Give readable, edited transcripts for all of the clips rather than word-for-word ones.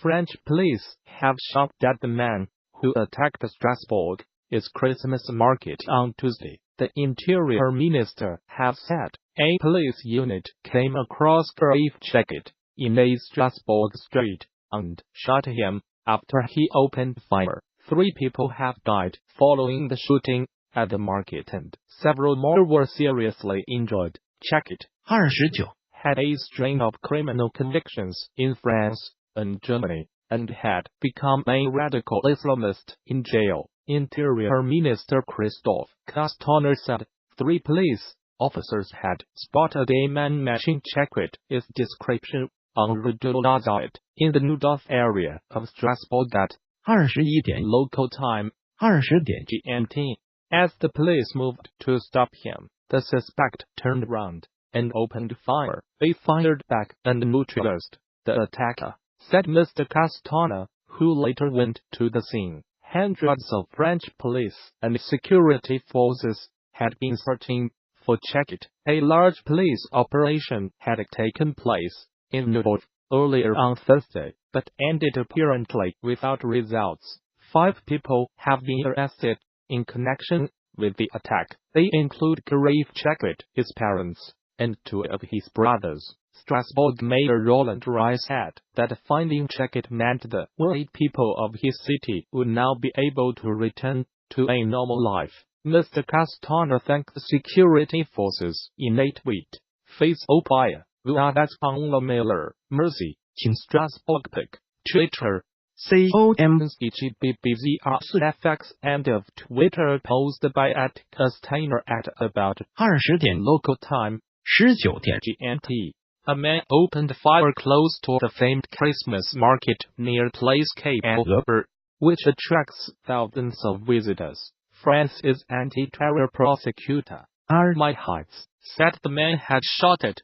French police have shocked that the man who attacked Strasbourg's Christmas market on Tuesday. The Interior Minister has said a police unit came across Chekatt in a Strasbourg street and shot him after he opened fire. 3 people have died following the shooting at the market and several more were seriously injured. Chekatt 29 had a string of criminal convictions in France and Germany and had become a radical Islamist in jail. Interior Minister Christophe Castaner said 3 police officers had spotted a man matching Chekatt's description on Rue de la Zayat in the Yadav area of Strasbourg at 21 点 local time 20点 GMT. As the police moved to stop him, the suspect turned around and opened fire. They fired back and neutralized the attacker, said Mr. Castaner, who later went to the scene. Hundreds of French police and security forces had been searching for Chekatt. A large police operation had taken place in Yadav earlier on Thursday, but ended apparently without results. 5 people have been arrested in connection with the attack. They include Chekatt, his parents, and 2 of his brothers. Strasbourg Mayor Roland Rai said that finding Chekatt meant the worried people of his city would now be able to return to a normal life. Mr. Castaner thanked the security forces in a tweet. Face Opaya, Yadav on la Mailer, Mercy, in Strasbourg Pic, Twitter. COMSGBBZRFX end of Twitter post by @Castaner at about 20点 local time 19点 GMT. A man opened fire close to the famed Christmas market near Place Queu, which attracts thousands of visitors. France's anti-terror prosecutor, Amaq, said the man had shot at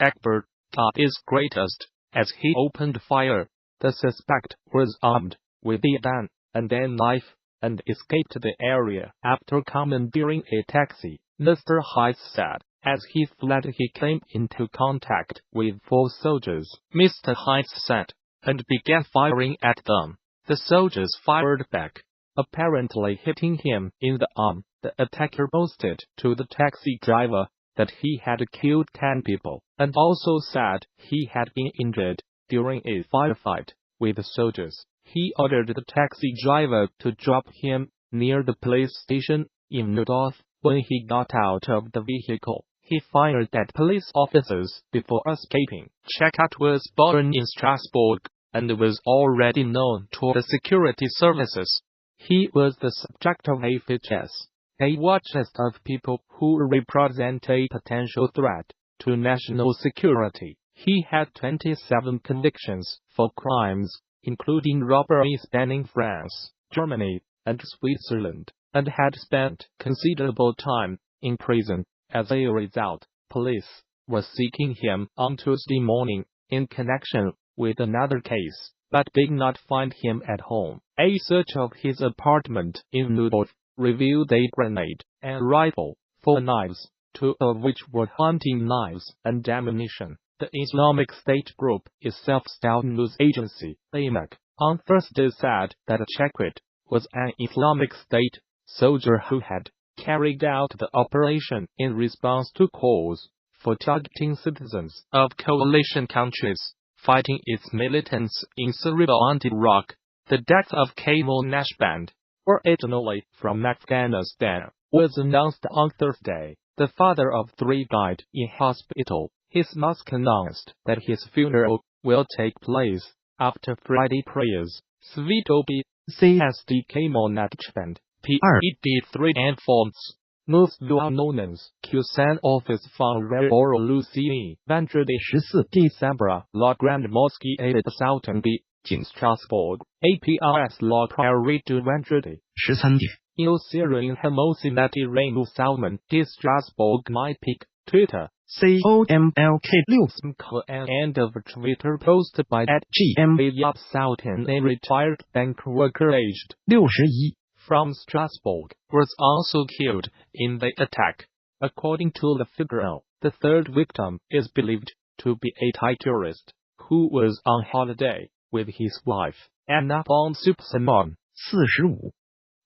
Akbar, his greatest, as he opened fire. The suspect was armed with a gun and a knife and escaped the area after commandeering a taxi, Mr. Hayes said. As he fled, he came into contact with 4 soldiers, Mr. Hayes said, and began firing at them. The soldiers fired back, apparently hitting him in the arm. The attacker boasted to the taxi driver that he had killed 10 people, and also said he had been injured during a firefight with the soldiers. He ordered the taxi driver to drop him near the police station in Yadav. When he got out of the vehicle, he fired at police officers before escaping. Chekatt was born in Strasbourg and was already known to the security services. He was the subject of a FHS, a watch list of people who represent a potential threat to national security. He had 27 convictions for crimes, including robbery spanning France, Germany, and Switzerland, and had spent considerable time in prison. As a result, police were seeking him on Tuesday morning in connection with another case, but did not find him at home. A search of his apartment in Yadav revealed a grenade, a rifle, 4 knives, 2 of which were hunting knives, and ammunition. The Islamic State group is self-styled news agency, Amaq, on Thursday said that Chekatt was an Islamic State soldier who had carried out the operation in response to calls for targeting citizens of coalition countries fighting its militants in Syria and Iraq. The death of Kamal Nashband, originally from Afghanistan, was announced on Thursday. The father of 3 died in hospital. His mosque announced that his funeral will take place after Friday prayers. Svitobi, CSD Kamal Nashband, PED3 and fonts. Moves Luanonens, Q-San Office from Rero Lucie, Vendredi 14 December, La Grande Mosquée et Sautenby, in Strasbourg, APRS La Prairie du Vendredi, 13点 Il Syrian Homosinati Reinu Salmon, de Strasbourg My Peak, Twitter, COMLK6 end of Twitter post by @GMAYAP Soughton, a retired bank worker aged 61 from Strasbourg, was also killed in the attack. According to the Figaro, the 3rd victim is believed to be a Thai tourist who was on holiday with his wife, Anna von Supsamon, 45.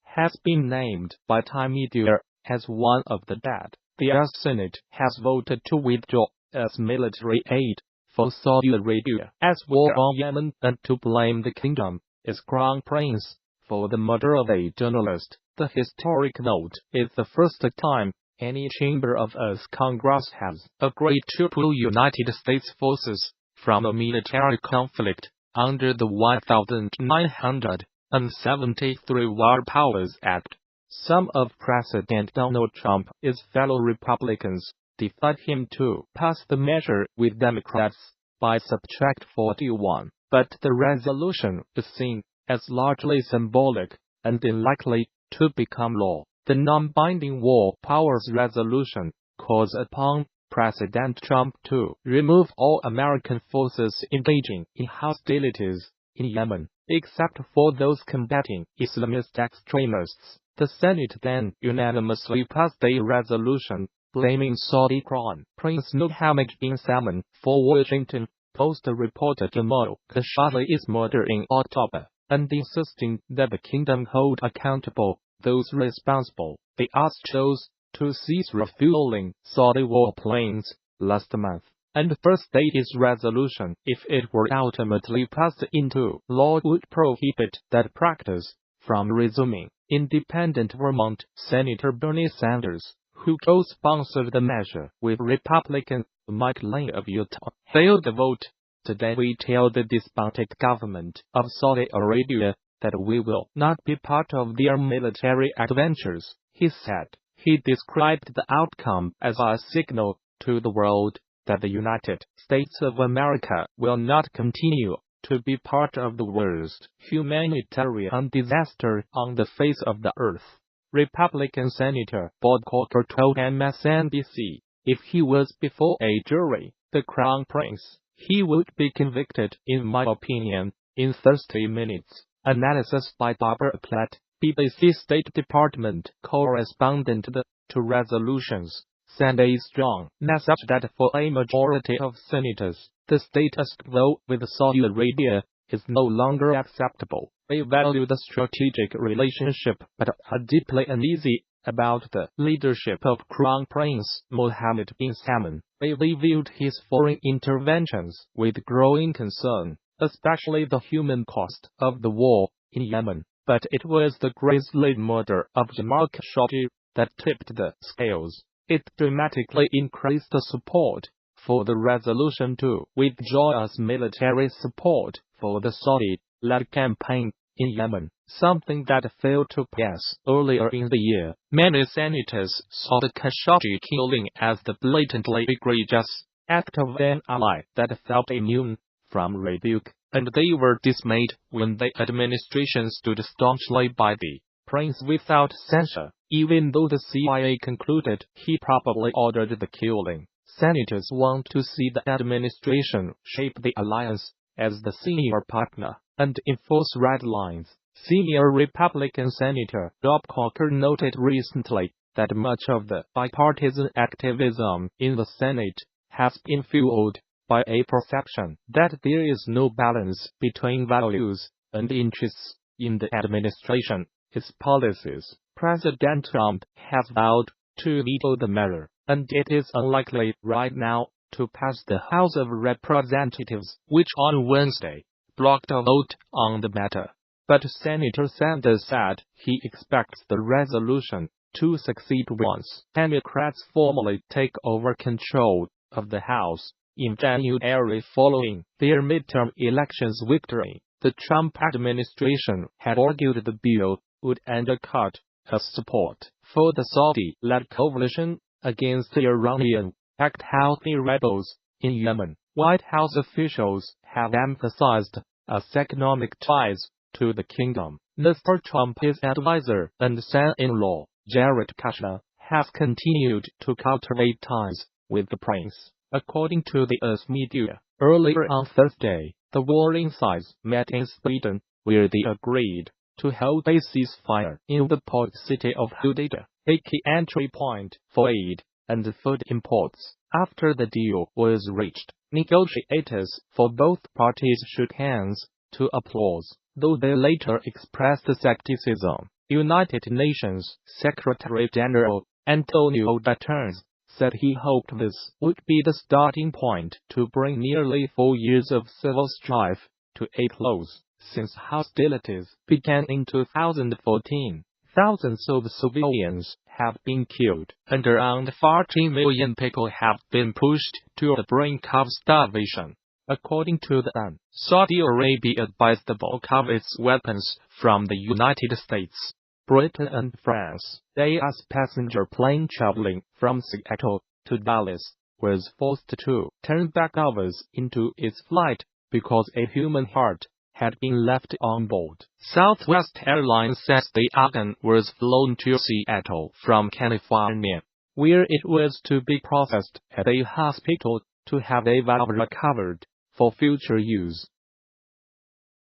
has been named by Time Media as one of the dead. The US Senate has voted to withdraw its military aid for Saudi Arabia as war on Yemen and to blame the kingdom, its crown prince, for the murder of a journalist. The historic note is the first time any chamber of US Congress has agreed to pull United States forces from a military conflict under the 1973 War Powers Act. Some of President Donald Trump's fellow Republicans defied him to pass the measure with Democrats by Subtract 41, but the resolution is seen as largely symbolic and unlikely to become law. The non-binding War Powers Resolution calls upon President Trump to remove all American forces engaging in hostilities in Yemen, except for those combating Islamist extremists. The Senate then unanimously passed a resolution blaming Saudi Crown Prince Mohammed bin Salman for Washington Post reporter Jamal Khashoggi's murder in October, and insisting that the kingdom hold accountable those responsible. The US chose to cease refueling Saudi warplanes last month, and first state its resolution, if it were ultimately passed into law, would prohibit that practice from resuming. Independent Vermont Senator Bernie Sanders, who co-sponsored the measure with Republican Mike Lane of Utah, failed the vote. Today we tell the despotic government of Saudi Arabia that we will not be part of their military adventures, he said. He described the outcome as a signal to the world that the United States of America will not continue to be part of the worst humanitarian disaster on the face of the earth. Republican Senator Bob Corker told MSNBC, if he was before a jury, the Crown Prince, he would be convicted, in my opinion, in 30 minutes. Analysis by Barbara Platt, BBC State Department correspondent. The two resolutions send a strong message that for a majority of senators, the status quo with Saudi Arabia is no longer acceptable. They value the strategic relationship but are deeply uneasy about the leadership of Crown Prince Mohammed bin Salman. They viewed his foreign interventions with growing concern, especially the human cost of the war in Yemen. But it was the grisly murder of Jamal Khashoggi that tipped the scales. It dramatically increased the support for the resolution to withdraw its military support for the Saudi-led campaign in Yemen, something that failed to pass earlier in the year. Many senators saw the Khashoggi killing as the blatantly egregious act of an ally that felt immune from rebuke, and they were dismayed when the administration stood staunchly by the prince without censure, even though the CIA concluded he probably ordered the killing. Senators want to see the administration shape the alliance as the senior partner and enforce red lines. Senior Republican Senator Bob Corker noted recently that much of the bipartisan activism in the Senate has been fueled by a perception that there is no balance between values and interests in the administration. Its policies. President Trump has vowed to veto the measure, and it is unlikely right now to pass the House of Representatives, which on Wednesday blocked a vote on the matter. But Senator Sanders said he expects the resolution to succeed once Democrats formally take over control of the House in January following their midterm elections victory. The Trump administration had argued the bill would undercut its support for the Saudi-led coalition against the Iranian-backed Houthi rebels in Yemen. White House officials have emphasized its economic ties to the kingdom. Mr. Trump's advisor and son-in-law, Jared Kushner, has continued to cultivate ties with the prince. According to the US media, earlier on Thursday, the warring sides met in Sweden, where they agreed to hold a ceasefire in the port city of Hodeidah, a key entry point for aid and food imports. After the deal was reached, negotiators for both parties shook hands to applause, though they later expressed skepticism. United Nations Secretary-General Antonio Guterres said he hoped this would be the starting point to bring nearly 4 years of civil strife to a close. Since hostilities began in 2014, thousands of civilians have been killed, and around 40 million people have been pushed to the brink of starvation. According to the UN, Saudi Arabia buys the bulk of its weapons from the United States, Britain and France. As passenger plane traveling from Seattle to Dallas was forced to turn back hours into its flight because a human heart had been left on board. Southwest Airlines says the organ was flown to Seattle from California, where it was to be processed at a hospital to have a valve recovered for future use.